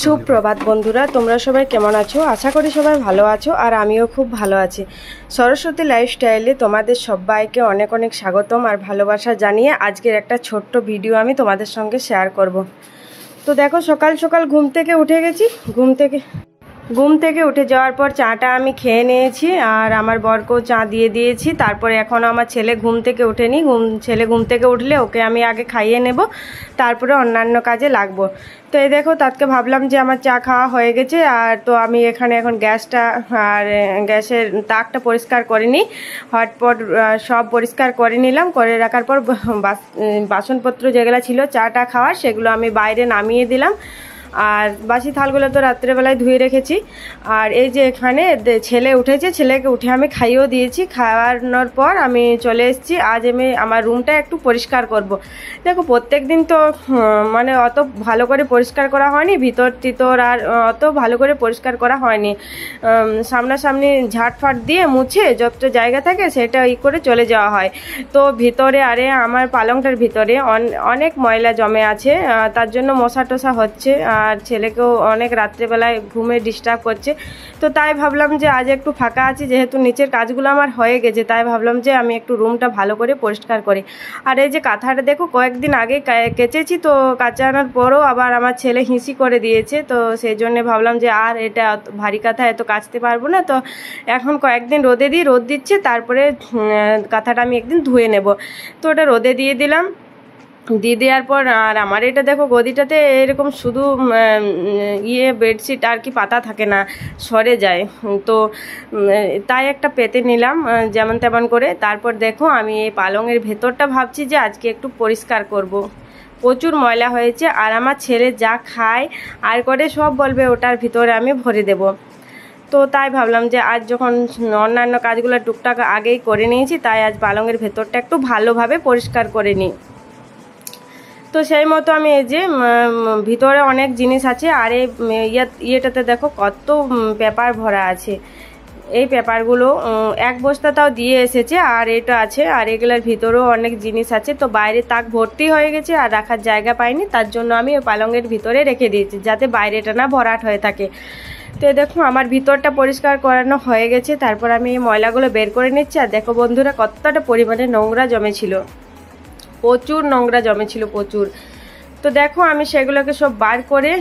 সুপ্রভাত বন্ধুরা, তোমরা সবাই কেমন আছো? আশা করি সবাই ভালো আছো আর আমিও খুব ভালো আছি। সরস্বতী লাইফস্টাইলে তোমাদের সবাইকে অনেক অনেক স্বাগতম আর ভালোবাসা জানিয়ে আজকের একটা ছোট্ট ভিডিও আমি তোমাদের সঙ্গে শেয়ার করব। তো দেখো, সকাল সকাল ঘুম থেকে উঠে গেছি। ঘুম থেকে উঠে যাওয়ার পর চাটা আমি খেয়ে নিয়েছি আর আমার বরকেও চা দিয়ে দিয়েছি। তারপরে এখনও আমার ছেলে ঘুম থেকে ওঠেনি। ছেলে ঘুম থেকে উঠলে ওকে আমি আগে খাইয়ে নেব, তারপরে অন্যান্য কাজে লাগবো। তো এই দেখো, তাকে ভাবলাম যে আমার চা খাওয়া হয়ে গেছে আর তো আমি এখানে এখন গ্যাসটা আর গ্যাসের তাকটা পরিষ্কার করে নিই। হটপট সব পরিষ্কার করে নিলাম। করে রাখার পর বাসনপত্র যেগুলো ছিল চাটা খাওয়ার, সেগুলো আমি বাইরে নামিয়ে দিলাম। আর বাসি থালগুলো তো রাত্রেবেলায় ধুয়ে রেখেছি। আর এই যে এখানে ছেলে উঠেছে, ছেলেকে উঠে আমি খাইয়েও দিয়েছি। খাওয়ানোর পর আমি চলে এসেছি। আজ আমি আমার রুমটা একটু পরিষ্কার করব। দেখো, প্রত্যেক দিন তো মানে অত ভালো করে পরিষ্কার করা হয়নি, ভিতর টিতর আর অত ভালো করে পরিষ্কার করা হয়নি। সামনাসামনি ঝাড়ফাট দিয়ে মুছে যত জায়গা থাকে সেটা করে চলে যাওয়া হয়। তো ভিতরে আমার পালংটার ভিতরে অনেক ময়লা জমে আছে, তার জন্য মশা টশা হচ্ছে আর ছেলেকেও অনেক রাত্রেবেলায় ঘুমে ডিস্টার্ব করছে। তো তাই ভাবলাম যে আজ একটু ফাঁকা আছি, যেহেতু নিচের কাজগুলো আমার হয়ে গেছে, তাই ভাবলাম যে আমি একটু রুমটা ভালো করে পরিষ্কার করি। আর এই যে কাঁথাটা দেখো, কয়েকদিন আগে কেচেছি, তো কাচানোর পরও আবার আমার ছেলে হিসি করে দিয়েছে। তো সেই জন্য ভাবলাম যে আর এটা ভারী কাঁথা এত কাচতে পারবো না। তো এখন কয়েকদিন রোদে দিই, রোদ দিচ্ছে, তারপরে কাঁথাটা আমি একদিন ধুয়ে নেব। তো ওটা রোদে দিয়ে দিলাম। দিয়ে দেওয়ার পর আর আমার এটা দেখো, গদিটাতে এরকম শুধু বেডশিট আর কি পাতা থাকে না, সরে যায়। তো তাই একটা পেতে নিলাম যেমন তেমন করে। তারপর দেখো, আমি এই পালংয়ের ভেতরটা ভাবছি যে আজকে একটু পরিষ্কার করব। প্রচুর ময়লা হয়েছে আর আমার ছেলে যা খায় আর করে সব বলবে ওটার ভিতরে আমি ভরে দেব। তো তাই ভাবলাম যে আজ যখন অন্যান্য কাজগুলো টুকটাক আগেই করে নিয়েছি, তাই আজ পালংয়ের ভেতরটা একটু ভালোভাবে পরিষ্কার করে নিই। তো সেই মতো আমি এই যে ভিতরে অনেক জিনিস আছে আর এই ইয়েটাতে দেখো কত পেপার ভরা আছে। এই পেপারগুলো এক বস্তা তাও দিয়ে এসেছে আর এটা আছে, আর এগুলোর ভিতরেও অনেক জিনিস আছে। তো বাইরে তাক ভর্তি হয়ে গেছে আর রাখার জায়গা পাইনি, তার জন্য আমি ওই পালংয়ের ভিতরে রেখে দিয়েছি যাতে বাইরেটা না ভরাট হয়ে থাকে। তো দেখো, আমার ভিতরটা পরিষ্কার করানো হয়ে গেছে। তারপর আমি এই ময়লাগুলো বের করে নিচ্ছি। আর দেখো বন্ধুরা, কতটা পরিমাণে নোংরা জমেছিল, প্রচুর নোংরা জমেছিল, প্রচুর। তো দেখো, আমি সেগুলোকে সব বার করে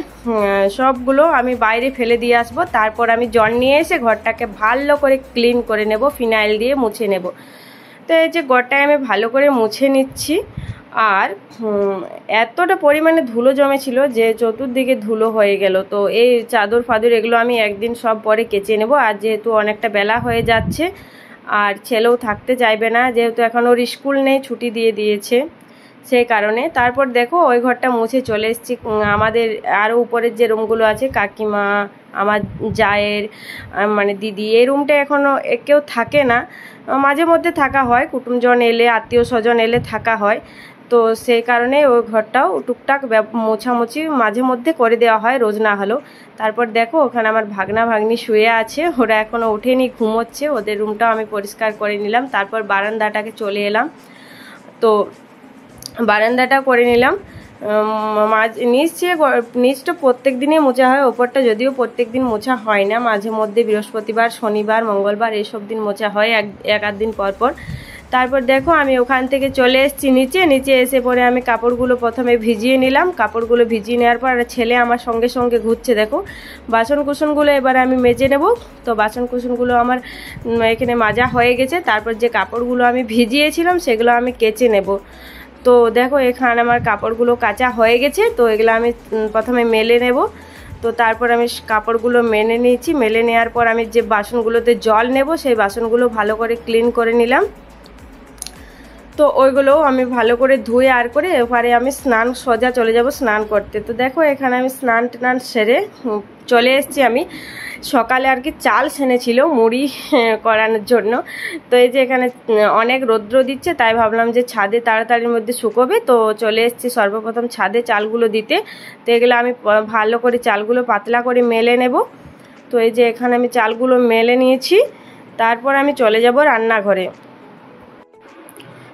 সবগুলো আমি বাইরে ফেলে দিয়ে আসবো। তারপর আমি জল নিয়ে এসে ঘরটাকে ভালো করে ক্লিন করে নেব, ফিনাইল দিয়ে মুছে নেব। তো এই যে ঘরটায় আমি ভালো করে মুছে নিচ্ছি। আর এতটা পরিমাণে ধুলো জমেছিল যে চতুর্দিকে ধুলো হয়ে গেল। তো এই চাদর ফাদর এগুলো আমি একদিন সব পরে কেচে নেব। আর যেহেতু অনেকটা বেলা হয়ে যাচ্ছে আর ছেলেও থাকতে চাইবে না, যেহেতু এখন ওর স্কুল নেই, ছুটি দিয়ে দিয়েছে, সেই কারণে। তারপর দেখো, ওই ঘরটা মুছে চলে এসেছি। আমাদের আরও উপরের যে রুমগুলো আছে, কাকিমা, আমার জায়ের মানে দিদি, এই রুমটা এখনও কেউ থাকে না, মাঝে মধ্যে থাকা হয়, কুটুমজন এলে, আত্মীয় স্বজন এলে থাকা হয়। তো সেই কারণে ওই ঘরটাও টুকটাক মোছামুছি মাঝে মধ্যে করে দেওয়া হয়, রোজ না হলেও। তারপর দেখো, ওখানে আমার ভাগনা ভাগ্নি শুয়ে আছে, ওরা এখনও ওঠেনি, ঘুমোচ্ছে। ওদের রুমটাও আমি পরিষ্কার করে নিলাম। তারপর বারান্দাটাকে চলে এলাম। তো বারান্দাটা করে নিলাম। নিচটা প্রত্যেক দিনই মোছা হয়, ওপরটা যদিও প্রত্যেক দিন মোছা হয় না, মাঝে মধ্যে বৃহস্পতিবার, শনিবার, মঙ্গলবার এইসব দিন মোছা হয় এক আধ দিন পর পর। তারপর দেখো, আমি ওখান থেকে চলে এসেছি নিচে এসে পরে আমি কাপড়গুলো প্রথমে ভিজিয়ে নিলাম। কাপড়গুলো ভিজিয়ে নেওয়ার পর ছেলে আমার সঙ্গে সঙ্গে ঘুরছে। দেখো, বাসন কুসনগুলো এবার আমি মেজে নেব। তো বাসন কুসনগুলো আমার এখানে মাজা হয়ে গেছে। তারপর যে কাপড়গুলো আমি ভিজিয়েছিলাম সেগুলো আমি কেচে নেব। তো দেখো, এখানে আমার কাপড়গুলো কাচা হয়ে গেছে। তো এগুলো আমি প্রথমে মেলে নেব। তো তারপর আমি কাপড়গুলো মেলে নিয়েছি। মেলে নেওয়ার পর আমি যে বাসনগুলোতে জল নেব, সেই বাসনগুলো ভালো করে ক্লিন করে নিলাম। তো ওইগুলোও আমি ভালো করে ধুয়ে আর করে এবারে আমি সোজা চলে যাব স্নান করতে। তো দেখো, এখানে আমি স্নান টান সেরে চলে এসেছি। আমি সকালে আর কি চাল সেনেছিল মুড়ি করানোর জন্য। তো এই যে এখানে অনেক রৌদ্র দিচ্ছে, তাই ভাবলাম যে ছাদে তাড়াতাড়ির মধ্যে শুকোবে। তো চলে এসেছি সর্বপ্রথম ছাদে চালগুলো দিতে। তো এগুলো আমি ভালো করে চালগুলো পাতলা করে মেলে নেব। তো এই যে এখানে আমি চালগুলো মেলে নিয়েছি। তারপর আমি চলে যাব রান্নাঘরে।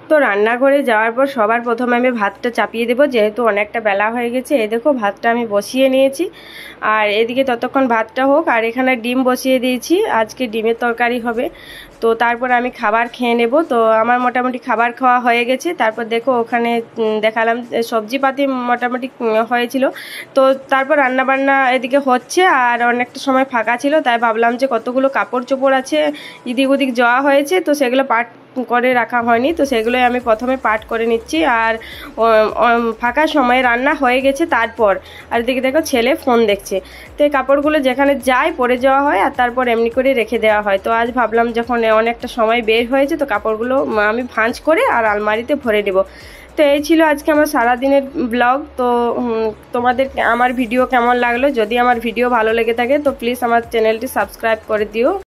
তো রান্নাঘরে যাওয়ার পর সবার প্রথমে আমি ভাতটা চাপিয়ে দেবো, যেহেতু অনেকটা বেলা হয়ে গেছে। এই দেখো ভাতটা আমি বসিয়ে নিয়েছি, আর এদিকে ততক্ষণ ভাতটা হোক। আর এখানে ডিম বসিয়ে দিয়েছি, আজকে ডিমের তরকারি হবে। তো তারপর আমি খাবার খেয়ে নেব। তো আমার মোটামুটি খাবার খাওয়া হয়ে গেছে। তারপর দেখো ওখানে দেখালাম সবজিপাতি মোটামুটি হয়েছিল। তো তারপর রান্নাবান্না এদিকে হচ্ছে, আর অনেকটা সময় ফাঁকা ছিল, তাই ভাবলাম যে কতগুলো কাপড় চোপড় আছে এদিক ওদিক যাওয়া হয়েছে, তো সেগুলো পাট করে রাখা হয়নি, তো সেগুলোই আমি প্রথমে পাট করে নিচ্ছি। আর ফাঁকা সময়ে রান্না হয়ে গেছে তারপর। আর এদিকে দেখো ছেলে ফোন দেখছে। তো এই কাপড়গুলো যেখানে যায় পরে যাওয়া হয়, আর তারপর এমনি করে রেখে দেওয়া হয়। তো আজ ভাবলাম যখন অনেকটা সময় বের হয়েছে, তো কাপড়গুলো আমি ভাঁজ করে আর আলমারিতে ভরে দেবো। তো এই ছিল আজকে আমার সারাদিনের ব্লগ। তো তোমাদের আমার ভিডিও কেমন লাগলো? যদি আমার ভিডিও ভালো লেগে থাকে তো প্লিজ আমার চ্যানেলটি সাবস্ক্রাইব করে দিও।